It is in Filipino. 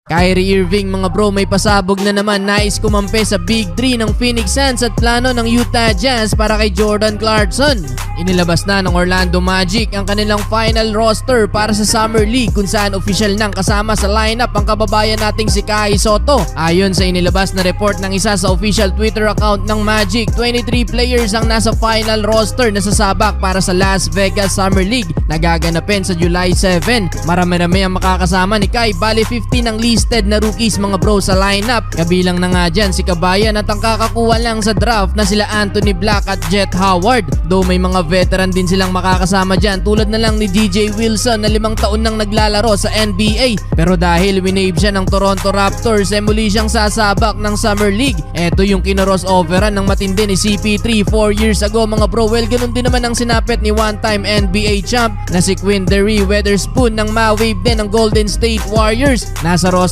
Kyrie Irving mga bro, may pasabog na naman, nais kumampi sa Big 3 ng Phoenix Suns at plano ng Utah Jazz para kay Jordan Clarkson. Inilabas na ng Orlando Magic ang kanilang final roster para sa Summer League kung saan official nang kasama sa lineup ang kababayan nating si Kai Sotto. Ayon sa inilabas na report ng isa sa official Twitter account ng Magic, 23 players ang nasa final roster na sasabak para sa Las Vegas Summer League na gaganapin sa July 7. Marami-rami ang makakasama ni Kai, bali 15 ang listed na rookies mga bro sa lineup. Kabilang na nga dyan si Kabayan at ang kakakuha lang sa draft na sila Anthony Black at Jet Howard. Though may mga veteran din silang makakasama dyan tulad na lang ni DJ Wilson na 5 taon nang naglalaro sa NBA. Pero dahil winave siya ng Toronto Raptors, muli siyang sasabak ng Summer League. Eto yung kinrossoveran ng matindi ni CP3 4 years ago mga bro. Well, ganun din naman ang sinapit ni one-time NBA champ na si Quinndary Weatherspoon nang ma-wave din ng Golden State Warriors. Nasa roster